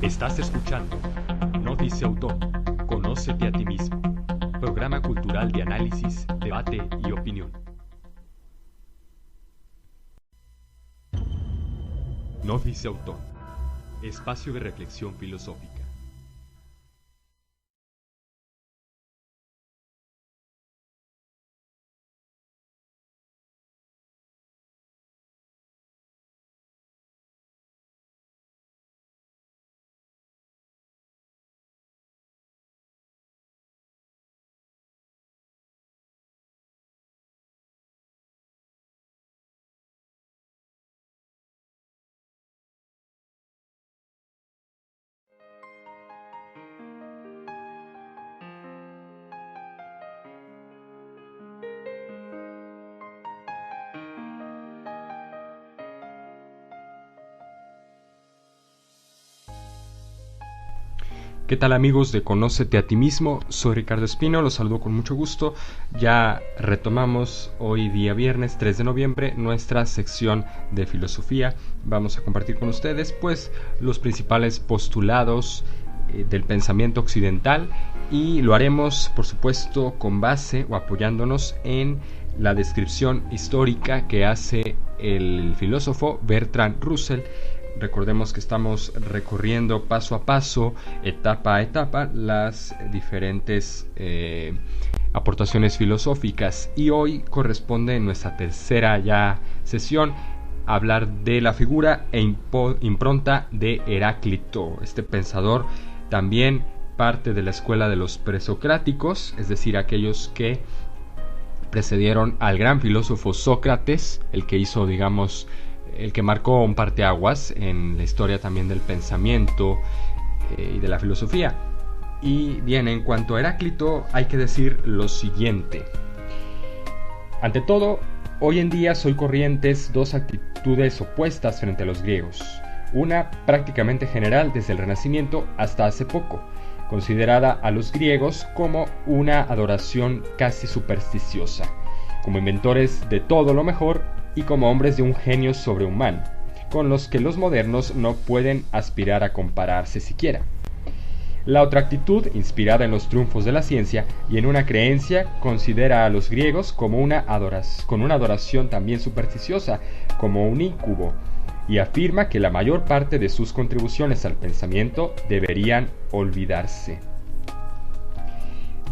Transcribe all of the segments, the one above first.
Estás escuchando No dice autor, conócete a ti mismo. Programa cultural de análisis, debate y opinión. No dice autor, espacio de reflexión filosófica. ¿Qué tal, amigos de Conócete a ti mismo? Soy Ricardo Espino, los saludo con mucho gusto. Ya retomamos hoy día viernes 3 de noviembre nuestra sección de filosofía. Vamos a compartir con ustedes pues los principales postulados del pensamiento occidental y lo haremos por supuesto con base o apoyándonos en la descripción histórica que hace el filósofo Bertrand Russell. Recordemos que estamos recorriendo paso a paso, etapa a etapa, las diferentes aportaciones filosóficas y hoy corresponde en nuestra tercera ya sesión hablar de la figura e impronta de Heráclito, este pensador también parte de la escuela de los presocráticos, es decir, aquellos que precedieron al gran filósofo Sócrates, el que hizo, digamos, el que marcó un parteaguas en la historia también del pensamiento y de la filosofía. Y bien, en cuanto a Heráclito hay que decir lo siguiente. Ante todo, hoy en día soy corrientes dos actitudes opuestas frente a los griegos. Una prácticamente general desde el Renacimiento hasta hace poco, considerada a los griegos como una adoración casi supersticiosa, como inventores de todo lo mejor y como hombres de un genio sobrehumano, con los que los modernos no pueden aspirar a compararse siquiera. La otra actitud, inspirada en los triunfos de la ciencia y en una creencia, considera a los griegos como con una adoración también supersticiosa, como un incubo, y afirma que la mayor parte de sus contribuciones al pensamiento deberían olvidarse.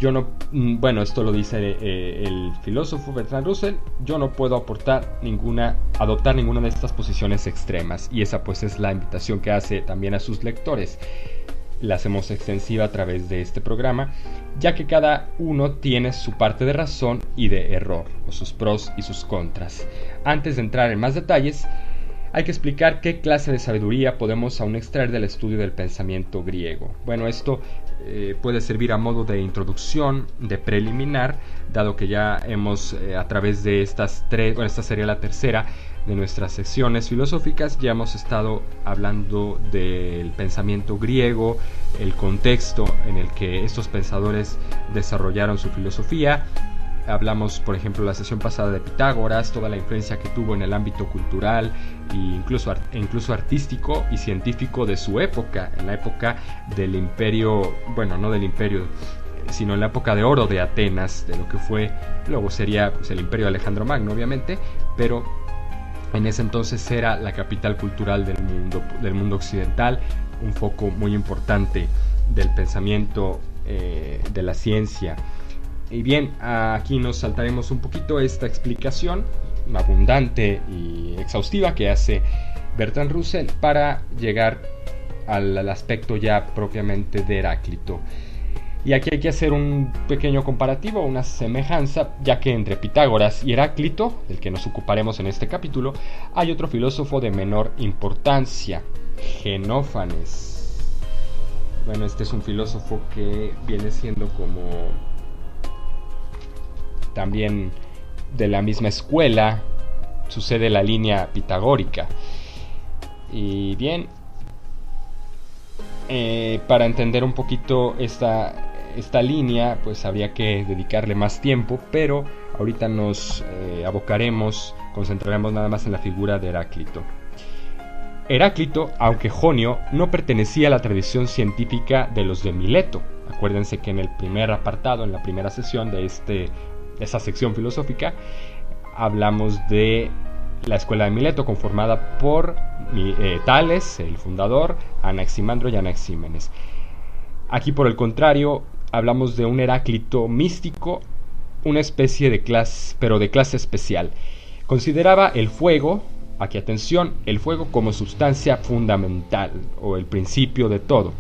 Esto lo dice el filósofo Bertrand Russell. Yo no puedo adoptar ninguna de estas posiciones extremas, y esa pues es la invitación que hace también a sus lectores. La hacemos extensiva a través de este programa, ya que cada uno tiene su parte de razón y de error, o sus pros y sus contras. Antes de entrar en más detalles, hay que explicar qué clase de sabiduría podemos aún extraer del estudio del pensamiento griego. Bueno, esto puede servir a modo de introducción, de preliminar, dado que ya hemos, a través de esta sería la tercera de nuestras secciones filosóficas, ya hemos estado hablando del pensamiento griego, el contexto en el que estos pensadores desarrollaron su filosofía. Hablamos, por ejemplo, la sesión pasada de Pitágoras, toda la influencia que tuvo en el ámbito cultural e incluso artístico y científico de su época, en la época del imperio, no del imperio, sino en la época de oro de Atenas, de lo que fue, luego sería pues, el imperio de Alejandro Magno, obviamente, pero en ese entonces era la capital cultural del mundo occidental, un foco muy importante del pensamiento, de la ciencia. Y bien, aquí nos saltaremos un poquito esta explicación abundante y exhaustiva que hace Bertrand Russell para llegar al aspecto ya propiamente de Heráclito. Y aquí hay que hacer un pequeño comparativo, una semejanza, ya que entre Pitágoras y Heráclito, del que nos ocuparemos en este capítulo, hay otro filósofo de menor importancia, Genófanes. Bueno, este es un filósofo que viene siendo como también de la misma escuela, sucede la línea pitagórica. Y bien, para entender un poquito esta línea, pues habría que dedicarle más tiempo, pero ahorita nos concentraremos nada más en la figura de Heráclito. Heráclito, aunque jonio, no pertenecía a la tradición científica de los de Mileto. Acuérdense que en el primer apartado, en la primera sesión de esa sección filosófica, hablamos de la escuela de Mileto, conformada por Tales, el fundador, Anaximandro y Anaxímenes. Aquí, por el contrario, hablamos de un Heráclito místico, una especie de clase, pero de clase especial. Consideraba el fuego, aquí atención, el fuego como sustancia fundamental o el principio de todo,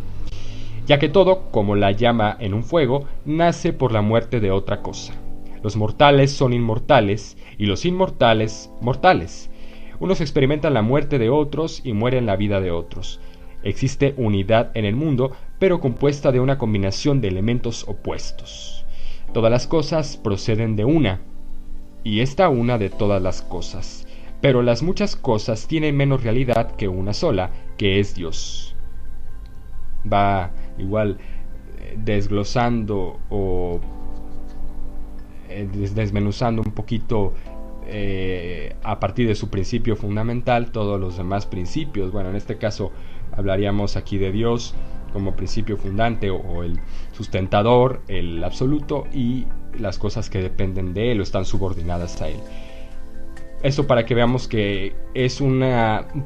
ya que todo, como la llama en un fuego, nace por la muerte de otra cosa. Los mortales son inmortales y los inmortales mortales. Unos experimentan la muerte de otros y mueren la vida de otros. Existe unidad en el mundo, pero compuesta de una combinación de elementos opuestos. Todas las cosas proceden de una, y esta una de todas las cosas. Pero las muchas cosas tienen menos realidad que una sola, que es Dios. Va igual desglosando o desmenuzando un poquito a partir de su principio fundamental todos los demás principios. Bueno, en este caso hablaríamos aquí de Dios como principio fundante o el sustentador, el absoluto, y las cosas que dependen de él o están subordinadas a él. Esto para que veamos que es un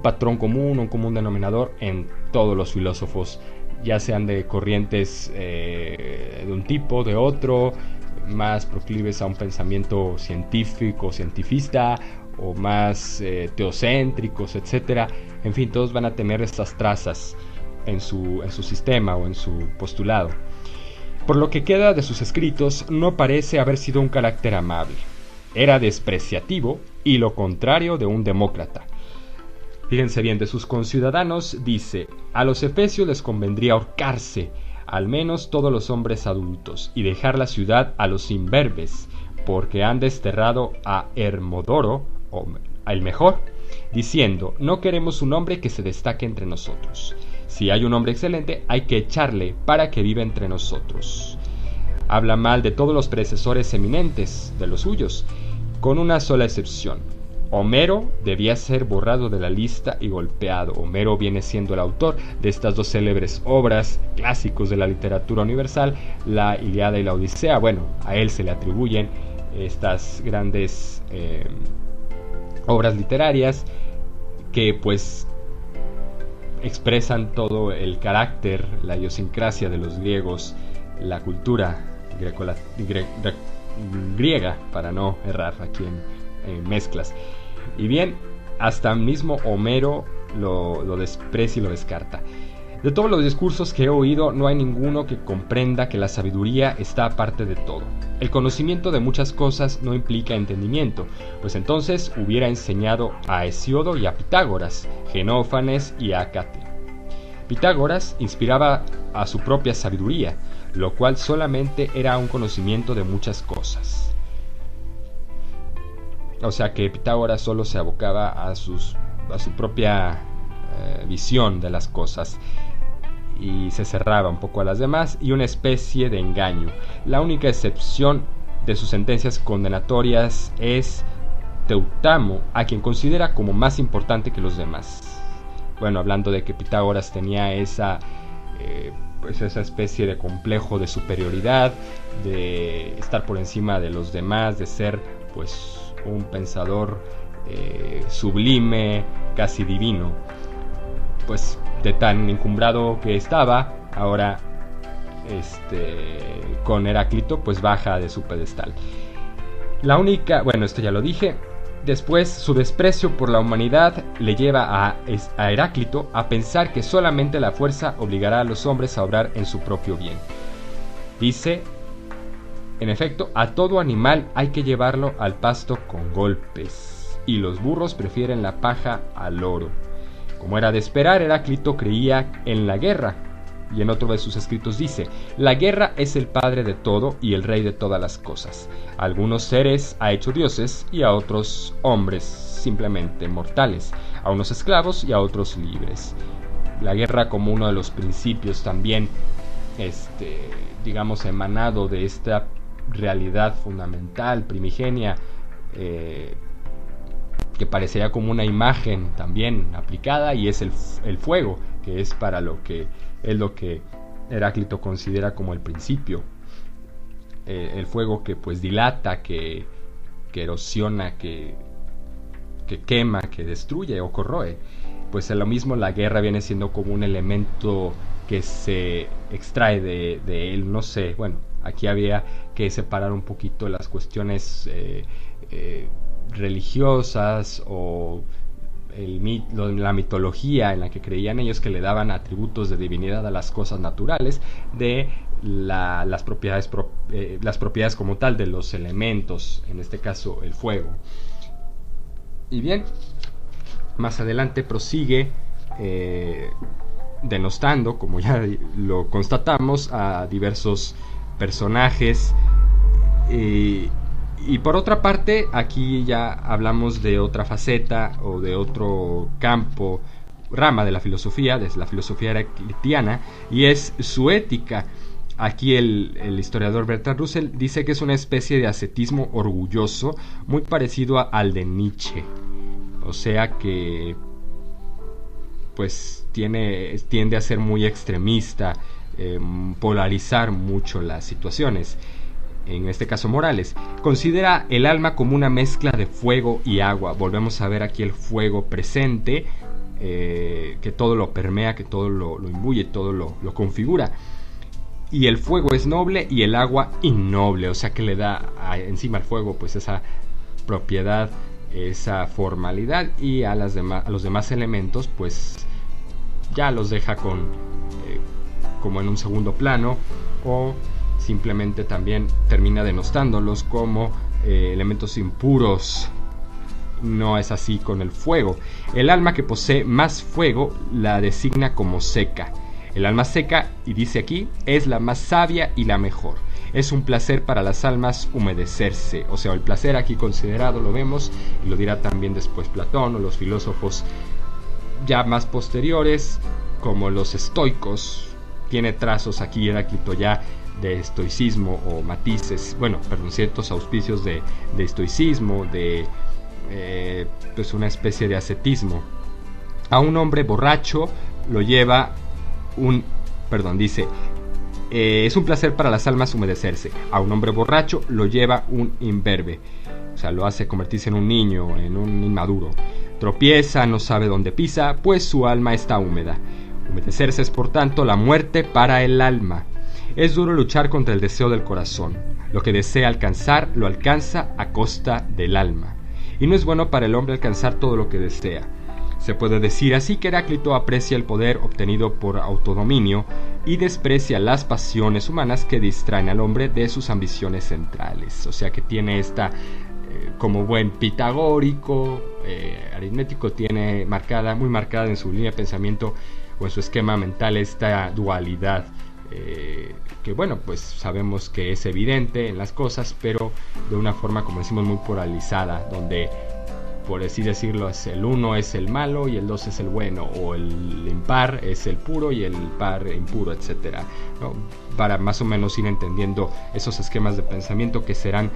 patrón común, un común denominador en todos los filósofos, ya sean de corrientes de un tipo, de otro, más proclives a un pensamiento científico, cientifista, o más teocéntricos, etc. En fin, todos van a tener estas trazas en su sistema o en su postulado. Por lo que queda de sus escritos, no parece haber sido un carácter amable. Era despreciativo y lo contrario de un demócrata. Fíjense bien, de sus conciudadanos dice: a los efesios les convendría ahorcarse, al menos todos los hombres adultos, y dejar la ciudad a los imberbes, porque han desterrado a Hermodoro, o el mejor, diciendo: no queremos un hombre que se destaque entre nosotros. Si hay un hombre excelente, hay que echarle para que viva entre nosotros. Habla mal de todos los predecesores eminentes, de los suyos, con una sola excepción. Homero debía ser borrado de la lista y golpeado. Homero viene siendo el autor de estas dos célebres obras, clásicos de la literatura universal, la Ilíada y la Odisea. Bueno, a él se le atribuyen estas grandes obras literarias que pues expresan todo el carácter, la idiosincrasia de los griegos, la cultura griega, para no errar aquí en mezclas. Y bien, hasta mismo Homero lo desprecia y lo descarta. De todos los discursos que he oído, no hay ninguno que comprenda que la sabiduría está aparte de todo. El conocimiento de muchas cosas no implica entendimiento, pues entonces hubiera enseñado a Hesiodo y a Pitágoras, Genófanes y a Acate. Pitágoras inspiraba a su propia sabiduría, lo cual solamente era un conocimiento de muchas cosas. O sea que Pitágoras solo se abocaba a su propia visión de las cosas y se cerraba un poco a las demás, y una especie de engaño. La única excepción de sus sentencias condenatorias es Teutamo, a quien considera como más importante que los demás. Bueno, hablando de que Pitágoras tenía esa especie de complejo de superioridad, de estar por encima de los demás, de ser pues un pensador sublime, casi divino. Pues de tan encumbrado que estaba, ahora con Heráclito pues baja de su pedestal. La única, bueno, esto ya lo dije. Después, su desprecio por la humanidad le lleva a Heráclito a pensar que solamente la fuerza obligará a los hombres a obrar en su propio bien. Dice: en efecto, a todo animal hay que llevarlo al pasto con golpes, y los burros prefieren la paja al oro. Como era de esperar, Heráclito creía en la guerra, y en otro de sus escritos dice: la guerra es el padre de todo y el rey de todas las cosas. A algunos seres ha hecho dioses y a otros hombres simplemente mortales, a unos esclavos y a otros libres. La guerra como uno de los principios también, digamos, emanado de esta realidad fundamental, primigenia, que que parecería como una imagen también aplicada, y es el fuego, que es para lo que Heráclito considera como el principio. El fuego que pues dilata, que erosiona, que quema, que destruye o corroe. Pues lo mismo la guerra viene siendo como un elemento que se extrae de él, no sé, bueno, aquí había que separar un poquito las cuestiones religiosas o la mitología en la que creían ellos, que le daban atributos de divinidad a las cosas naturales, de las propiedades como tal de los elementos, en este caso el fuego. Y bien, más adelante prosigue denostando, como ya lo constatamos, a diversos personajes. Y por otra parte, aquí ya hablamos de otra faceta o de otro campo, rama de la filosofía heraclitiana, y es su ética. Aquí el historiador Bertrand Russell dice que es una especie de ascetismo orgulloso, muy parecido al de Nietzsche. O sea que pues tiende a ser muy extremista, polarizar mucho las situaciones, en este caso morales. Considera el alma como una mezcla de fuego y agua. Volvemos a ver aquí el fuego presente, que todo lo permea, que todo lo imbuye, todo lo configura. Y el fuego es noble y el agua innoble, o sea que le da encima al fuego pues esa propiedad, esa formalidad, y a los demás elementos pues ya los deja como en un segundo plano, o simplemente también termina denostándolos como elementos impuros. No es así con el fuego. El alma que posee más fuego la designa como seca. El alma seca, y dice aquí, es la más sabia y la mejor. Es un placer para las almas humedecerse. O sea, el placer aquí considerado, lo vemos, y lo dirá también después Platón o los filósofos ya más posteriores, como los estoicos. Tiene trazos aquí Heráclito ya de estoicismo o matices, ciertos auspicios de estoicismo, de pues una especie de ascetismo. A un hombre borracho lo lleva dice, es un placer para las almas humedecerse. A un hombre borracho lo lleva un imberbe, o sea, lo hace convertirse en un niño, en un inmaduro. Tropieza, no sabe dónde pisa, pues su alma está húmeda. Humedecerse es, por tanto, la muerte para el alma. Es duro luchar contra el deseo del corazón. Lo que desea alcanzar, lo alcanza a costa del alma. Y no es bueno para el hombre alcanzar todo lo que desea. Se puede decir así que Heráclito aprecia el poder obtenido por autodominio y desprecia las pasiones humanas que distraen al hombre de sus ambiciones centrales. O sea que tiene esta, como buen pitagórico, aritmético, tiene muy marcada en su línea de pensamiento o en su esquema mental esta dualidad, que pues sabemos que es evidente en las cosas, pero de una forma, como decimos, muy polarizada, donde, por así decirlo, el uno es el malo y el dos es el bueno, o el impar es el puro y el par impuro, etcétera, ¿no? Para más o menos ir entendiendo esos esquemas de pensamiento que serán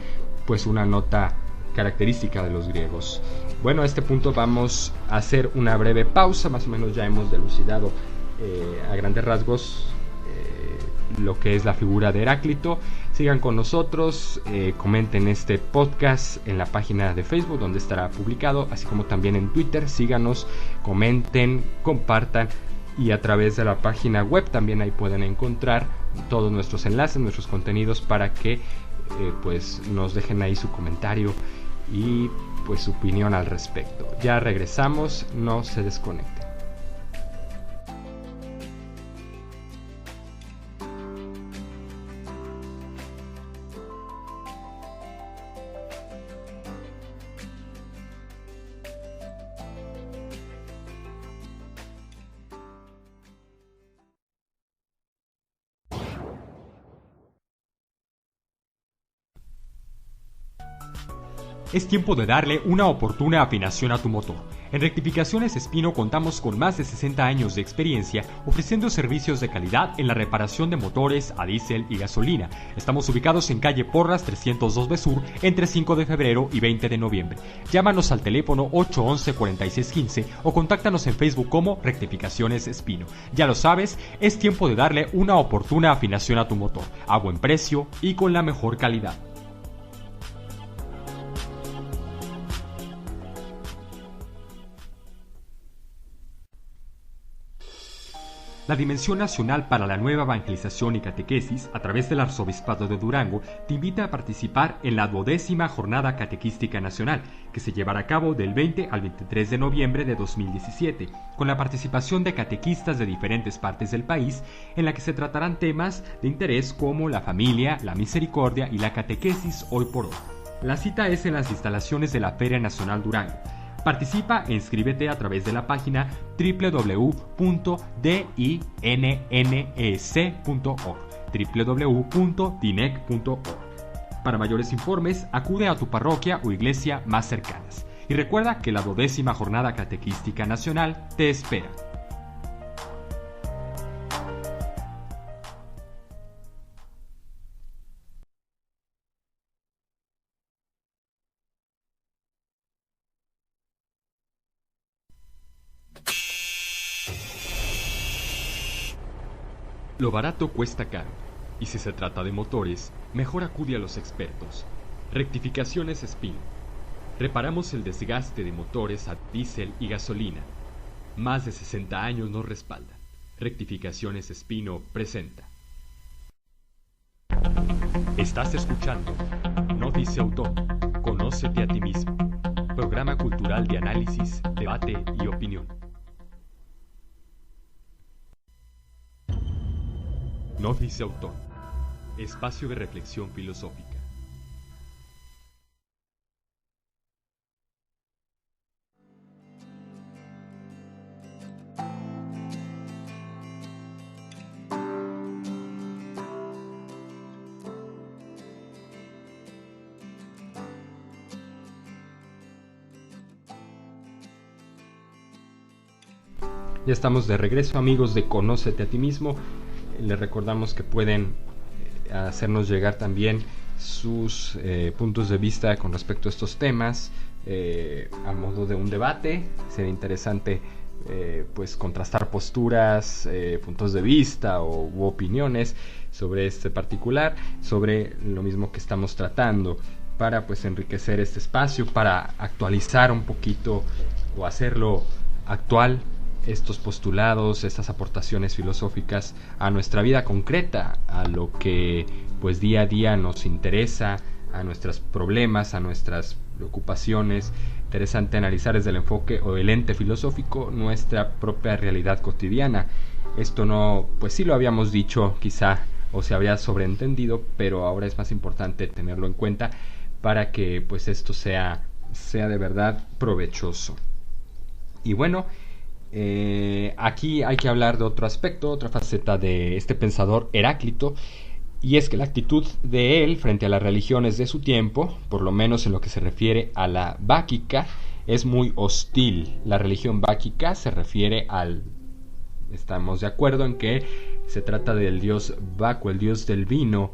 pues una nota característica de los griegos. Bueno, a este punto vamos a hacer una breve pausa. Más o menos ya hemos delucidado a grandes rasgos lo que es la figura de Heráclito. Sigan con nosotros, comenten este podcast en la página de Facebook donde estará publicado, así como también en Twitter. Síganos, comenten, compartan, y a través de la página web también ahí pueden encontrar todos nuestros enlaces, nuestros contenidos, para que pues nos dejen ahí su comentario y pues su opinión al respecto. Ya regresamos, no se desconecten. Es tiempo de darle una oportuna afinación a tu motor. En Rectificaciones Espino contamos con más de 60 años de experiencia ofreciendo servicios de calidad en la reparación de motores a diésel y gasolina. Estamos ubicados en calle Porras 302B Sur entre 5 de febrero y 20 de noviembre. Llámanos al teléfono 811-4615 o contáctanos en Facebook como Rectificaciones Espino. Ya lo sabes, es tiempo de darle una oportuna afinación a tu motor, a buen precio y con la mejor calidad. La Dimensión Nacional para la Nueva Evangelización y Catequesis, a través del Arzobispado de Durango, te invita a participar en la 12ª Jornada Catequística Nacional, que se llevará a cabo del 20 al 23 de noviembre de 2017, con la participación de catequistas de diferentes partes del país, en la que se tratarán temas de interés como la familia, la misericordia y la catequesis hoy por hoy. La cita es en las instalaciones de la Feria Nacional Durango. Participa e inscríbete a través de la página www.dinnes.org, www.dinec.org. Para mayores informes, acude a tu parroquia o iglesia más cercanas. Y recuerda que la 12ª Jornada Catequística Nacional te espera. Lo barato cuesta caro, y si se trata de motores, mejor acude a los expertos. Rectificaciones Espino. Reparamos el desgaste de motores a diésel y gasolina. Más de 60 años nos respaldan. Rectificaciones Espino presenta. Estás escuchando No Dice Autor, Conócete a ti mismo. Programa cultural de análisis, debate y opinión. No dice autor. Espacio de reflexión filosófica. Ya estamos de regreso, amigos de Conócete a ti mismo. Les recordamos que pueden hacernos llegar también sus puntos de vista con respecto a estos temas a modo de un debate. Sería interesante pues contrastar posturas, puntos de vista u opiniones sobre este particular, sobre lo mismo que estamos tratando, para pues enriquecer este espacio, para actualizar un poquito o hacerlo actual estos postulados, estas aportaciones filosóficas a nuestra vida concreta, a lo que pues día a día nos interesa, a nuestros problemas, a nuestras preocupaciones. Interesante analizar desde el enfoque o el ente filosófico nuestra propia realidad cotidiana. Esto no, pues sí lo habíamos dicho quizá o se habría sobreentendido, pero ahora es más importante tenerlo en cuenta para que pues esto sea de verdad provechoso. Y bueno, aquí hay que hablar de otro aspecto, otra faceta de este pensador Heráclito, y es que la actitud de él frente a las religiones de su tiempo, por lo menos en lo que se refiere a la báquica, es muy hostil. La religión báquica se refiere estamos de acuerdo en que se trata del dios Baco, el dios del vino,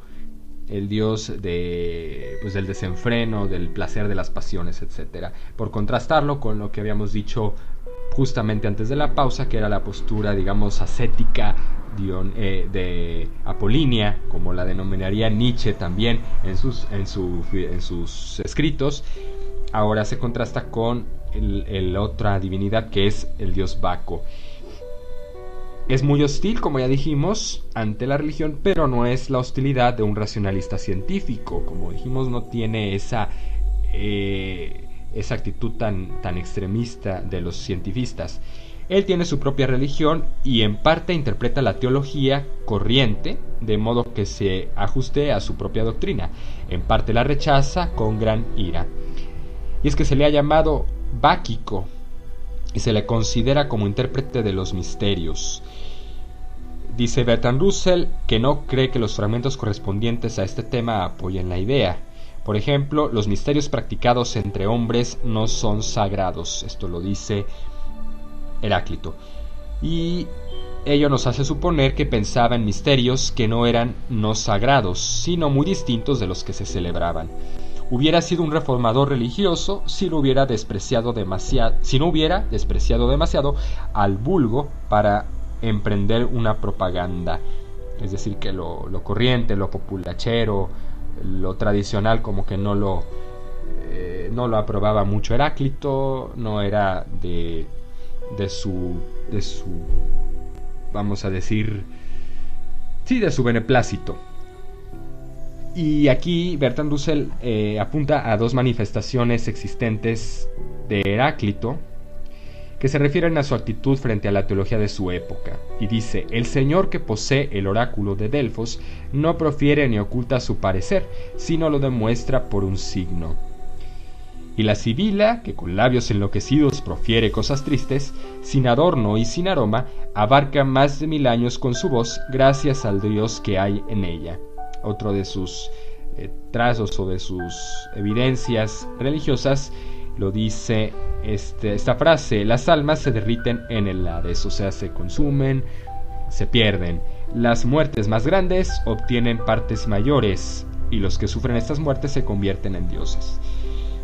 el dios del desenfreno, del placer, de las pasiones, etc. Por contrastarlo con lo que habíamos dicho justamente antes de la pausa, que era la postura, digamos, ascética de Apolínea, como la denominaría Nietzsche también en sus escritos. Ahora se contrasta con la otra divinidad, que es el dios Baco. Es muy hostil, como ya dijimos, ante la religión, pero no es la hostilidad de un racionalista científico. Como dijimos, no tiene esa actitud tan extremista de los cientifistas. Él tiene su propia religión y en parte interpreta la teología corriente de modo que se ajuste a su propia doctrina. En parte la rechaza con gran ira. Y es que se le ha llamado báquico y se le considera como intérprete de los misterios. Dice Bertrand Russell que no cree que los fragmentos correspondientes a este tema apoyen la idea. Por ejemplo, los misterios practicados entre hombres no son sagrados. Esto lo dice Heráclito. Y ello nos hace suponer que pensaba en misterios que no eran no sagrados, sino muy distintos de los que se celebraban. Hubiera sido un reformador religioso si no hubiera despreciado demasiado al vulgo para emprender una propaganda. Es decir, que lo corriente, lo populachero, lo tradicional como que no lo aprobaba mucho Heráclito, no era de su vamos a decir, sí, de su beneplácito. Y aquí Bertrand Russell apunta a dos manifestaciones existentes de Heráclito que se refieren a su actitud frente a la teología de su época. Y dice: el señor que posee el oráculo de Delfos no profiere ni oculta su parecer, sino lo demuestra por un signo. Y la sibila, que con labios enloquecidos profiere cosas tristes, sin adorno y sin aroma, abarca más de 1000 años con su voz, gracias al Dios que hay en ella. Otro de sus trazos o de sus evidencias religiosas lo dice esta frase: las almas se derriten en el Hades, o sea, se consumen, se pierden. Las muertes más grandes obtienen partes mayores, y los que sufren estas muertes se convierten en dioses.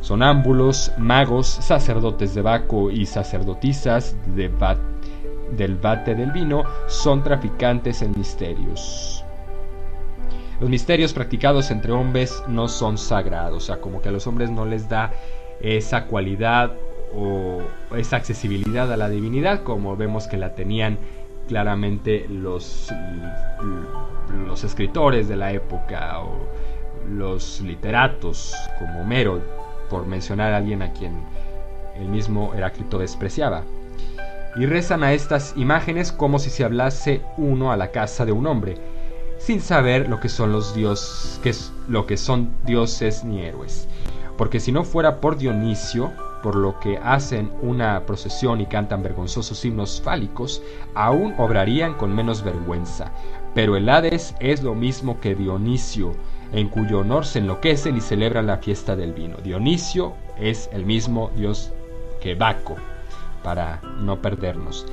Sonámbulos, magos, sacerdotes de Baco y sacerdotisas del vate del vino son traficantes en misterios. Los misterios practicados entre hombres no son sagrados, o sea, como que a los hombres no les da esa cualidad o esa accesibilidad a la divinidad como vemos que la tenían claramente los escritores de la época o los literatos como Homero, por mencionar a alguien a quien el mismo Heráclito despreciaba. Y rezan a estas imágenes como si se hablase uno a la casa de un hombre, sin saber lo que son dioses ni héroes. Porque si no fuera por Dionisio, por lo que hacen una procesión y cantan vergonzosos himnos fálicos, aún obrarían con menos vergüenza. Pero el Hades es lo mismo que Dionisio, en cuyo honor se enloquecen y celebran la fiesta del vino. Dionisio es el mismo dios que Baco, para no perdernos.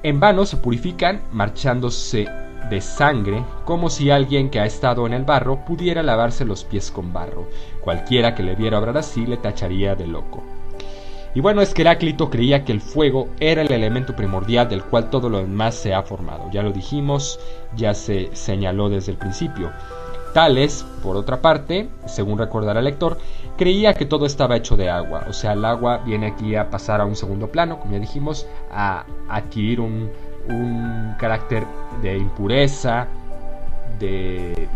En vano se purifican marchándose de sangre, como si alguien que ha estado en el barro pudiera lavarse los pies con barro. Cualquiera que le viera obrar así le tacharía de loco. Y bueno, es que Heráclito creía que el fuego era el elemento primordial del cual todo lo demás se ha formado. Ya lo dijimos, ya se señaló desde el principio. Tales, por otra parte, según recordará el lector, creía que todo estaba hecho de agua. O sea, el agua viene aquí a pasar a un segundo plano, como ya dijimos, a adquirir un carácter de impureza, de,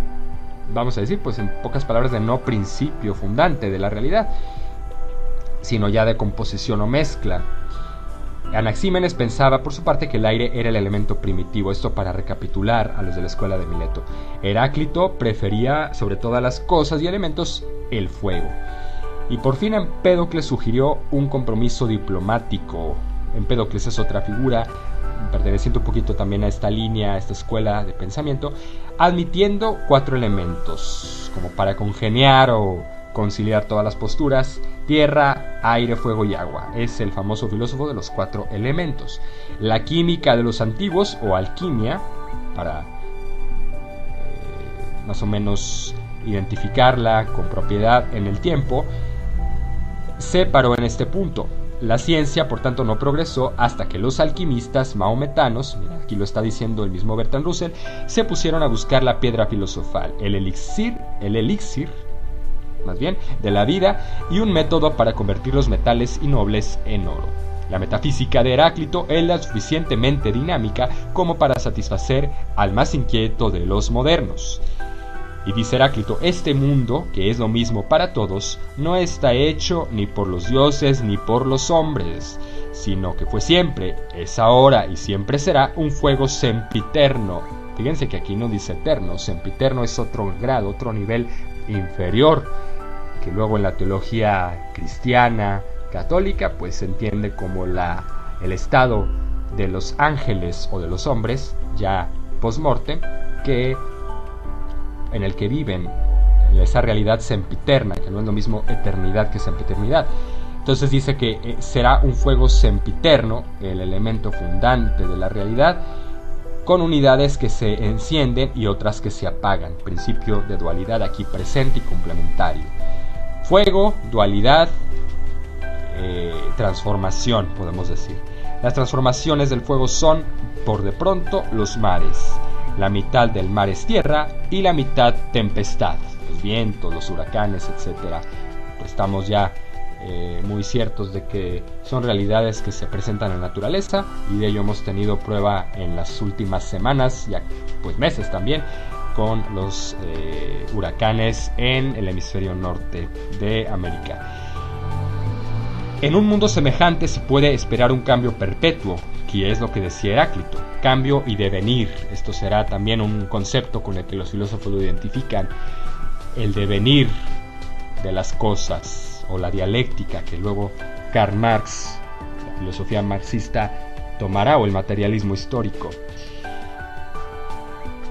vamos a decir, pues en pocas palabras, de no principio fundante de la realidad, sino ya de composición o mezcla. Anaxímenes pensaba por su parte que el aire era el elemento primitivo, esto para recapitular a los de la escuela de Mileto. Heráclito prefería sobre todas las cosas y elementos el fuego. Y por fin Empédocles sugirió un compromiso diplomático. Empédocles es otra figura perteneciente un poquito también a esta línea, a esta escuela de pensamiento, admitiendo 4 elementos como para congeniar o conciliar todas las posturas: tierra, aire, fuego y agua. Es el famoso filósofo de los 4 elementos. La química de los antiguos, o alquimia, para más o menos identificarla con propiedad en el tiempo, se paró en este punto. La ciencia, por tanto, no progresó hasta que los alquimistas mahometanos, mira, aquí lo está diciendo el mismo Bertrand Russell, se pusieron a buscar la piedra filosofal, el elixir más bien, de la vida, y un método para convertir los metales innobles en oro. La metafísica de Heráclito es la suficientemente dinámica como para satisfacer al más inquieto de los modernos. Y dice Heráclito: este mundo, que es lo mismo para todos, no está hecho ni por los dioses ni por los hombres, sino que fue siempre, es ahora y siempre será un fuego sempiterno. Fíjense que aquí no dice eterno, sempiterno es otro grado, otro nivel inferior, que luego en la teología cristiana católica pues se entiende como el estado de los ángeles o de los hombres ya post-mortem, en el que viven esa realidad sempiterna, que no es lo mismo eternidad que sempiternidad. Entonces dice que será un fuego sempiterno, el elemento fundante de la realidad, con unidades que se encienden y otras que se apagan. Principio de dualidad aquí presente y complementario. Fuego, dualidad, transformación, podemos decir. Las transformaciones del fuego son, por de pronto, los mares. La mitad del mar es tierra y la mitad tempestad. Los vientos, los huracanes, etc. Pues estamos ya muy ciertos de que son realidades que se presentan en la naturaleza, y de ello hemos tenido prueba en las últimas semanas, ya pues meses también, con los huracanes en el hemisferio norte de América. En un mundo semejante se puede esperar un cambio perpetuo, que es lo que decía Heráclito, cambio y devenir. Esto será también un concepto con el que los filósofos lo identifican, el devenir de las cosas, o la dialéctica, que luego Karl Marx, la filosofía marxista, tomará, o el materialismo histórico.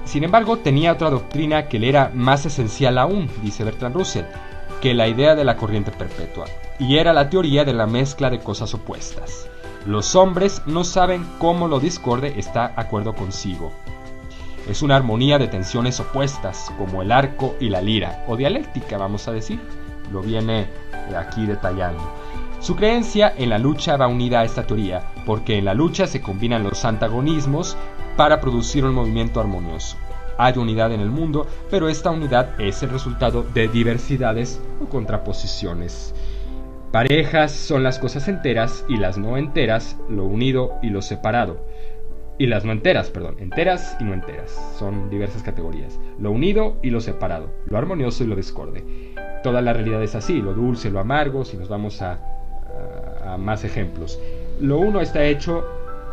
Sin embargo, tenía otra doctrina que le era más esencial aún, dice Bertrand Russell, que la idea de la corriente perpetua, y era la teoría de la mezcla de cosas opuestas. Los hombres no saben cómo lo discorde está acuerdo consigo. Es una armonía de tensiones opuestas, como el arco y la lira, o dialéctica, vamos a decir. Lo viene aquí detallando. Su creencia en la lucha va unida a esta teoría, porque en la lucha se combinan los antagonismos para producir un movimiento armonioso. Hay unidad en el mundo, pero esta unidad es el resultado de diversidades o contraposiciones. Parejas son las cosas enteras, y las no enteras, lo unido y lo separado. Y las no enteras, perdón, enteras y no enteras, son diversas categorías. Lo unido y lo separado, lo armonioso y lo discorde. Toda la realidad es así, lo dulce, lo amargo, si nos vamos a más ejemplos. Lo uno está hecho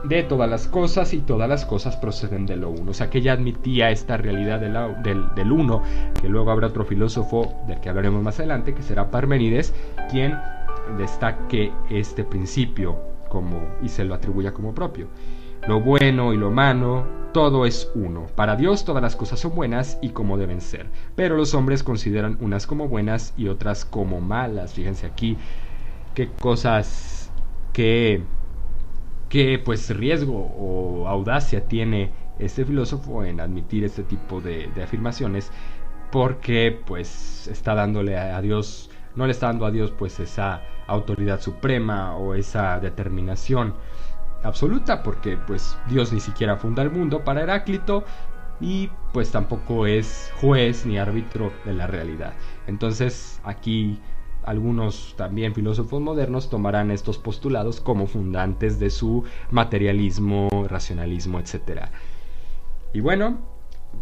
de todas las cosas, y todas las cosas proceden de lo uno. O sea que ella admitía esta realidad del uno, que luego habrá otro filósofo del que hablaremos más adelante, que será Parménides, quien destaque este principio y se lo atribuya como propio. Lo bueno y lo malo, todo es uno. Para Dios todas las cosas son buenas y como deben ser, pero los hombres consideran unas como buenas y otras como malas. Fíjense aquí qué cosas, qué pues riesgo o audacia tiene este filósofo en admitir este tipo de afirmaciones, porque pues está dándole a Dios, no le está dando a Dios pues esa autoridad suprema o esa determinación absoluta, porque pues Dios ni siquiera funda el mundo para Heráclito, y pues tampoco es juez ni árbitro de la realidad. Entonces aquí algunos también filósofos modernos tomarán estos postulados como fundantes de su materialismo, racionalismo, etc. Y bueno,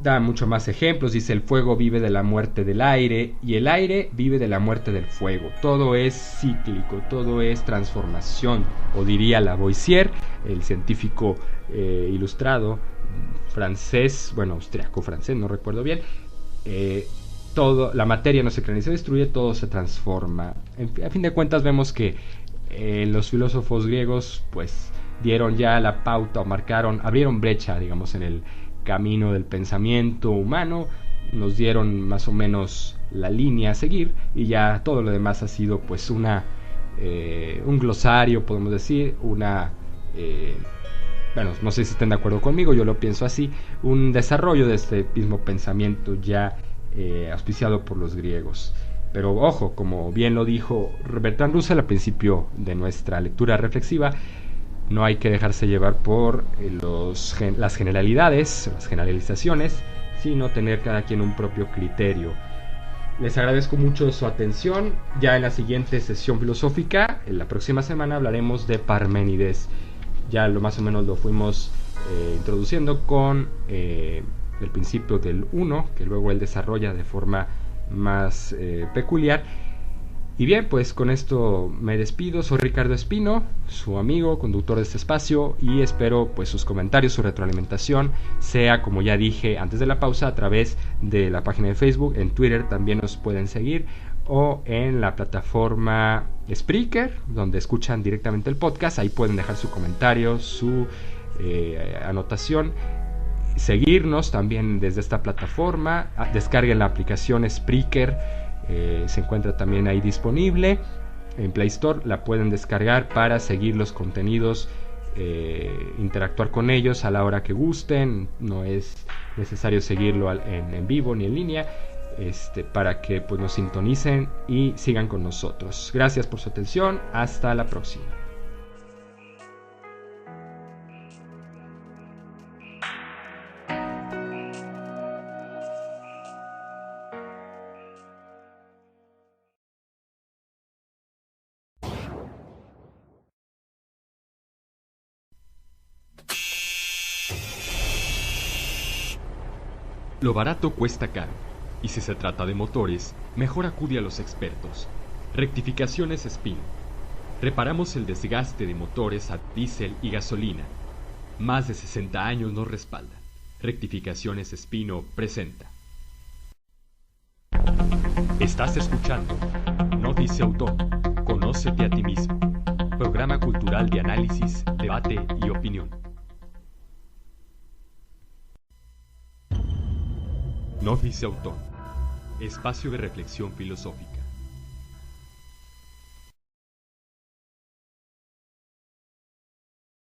da mucho más ejemplos. Dice: el fuego vive de la muerte del aire, y el aire vive de la muerte del fuego. Todo es cíclico, todo es transformación. O diría Lavoisier, el científico ilustrado francés, bueno, austriaco francés, no recuerdo bien, la materia no se crea ni se destruye, todo se transforma. A fin de cuentas vemos que los filósofos griegos pues dieron ya la pauta, o abrieron brecha, digamos, en el camino del pensamiento humano, nos dieron más o menos la línea a seguir, y ya todo lo demás ha sido pues un glosario, podemos decir, bueno, no sé si estén de acuerdo conmigo, yo lo pienso así, un desarrollo de este mismo pensamiento ya auspiciado por los griegos. Pero ojo, como bien lo dijo Bertrand Russell al principio de nuestra lectura reflexiva, no hay que dejarse llevar por las generalidades, las generalizaciones, sino tener cada quien un propio criterio. Les agradezco mucho su atención. Ya en la siguiente sesión filosófica, en la próxima semana, hablaremos de Parménides. Ya más o menos lo fuimos introduciendo con el principio del uno, que luego él desarrolla de forma más peculiar. Y bien, pues con esto me despido. Soy Ricardo Espino, su amigo, conductor de este espacio, y espero pues sus comentarios, su retroalimentación, sea, como ya dije antes de la pausa, a través de la página de Facebook. En Twitter también nos pueden seguir, o en la plataforma Spreaker, donde escuchan directamente el podcast. Ahí pueden dejar su comentario, su anotación. seguirnos también desde esta plataforma. Descarguen la aplicación Spreaker, se encuentra también ahí disponible en Play Store. La pueden descargar para seguir los contenidos, interactuar con ellos a la hora que gusten. No es necesario seguirlo en vivo ni en línea, para que pues nos sintonicen y sigan con nosotros. Gracias por su atención, hasta la próxima. Lo barato cuesta caro, y si se trata de motores, mejor acude a los expertos. Rectificaciones Espino. Reparamos el desgaste de motores a diésel y gasolina. Más de 60 años nos respaldan. Rectificaciones Espino presenta. Estás escuchando Notice Autor, Conócete a ti mismo. Programa cultural de análisis, debate y opinión. Notice Autor, espacio de reflexión filosófica.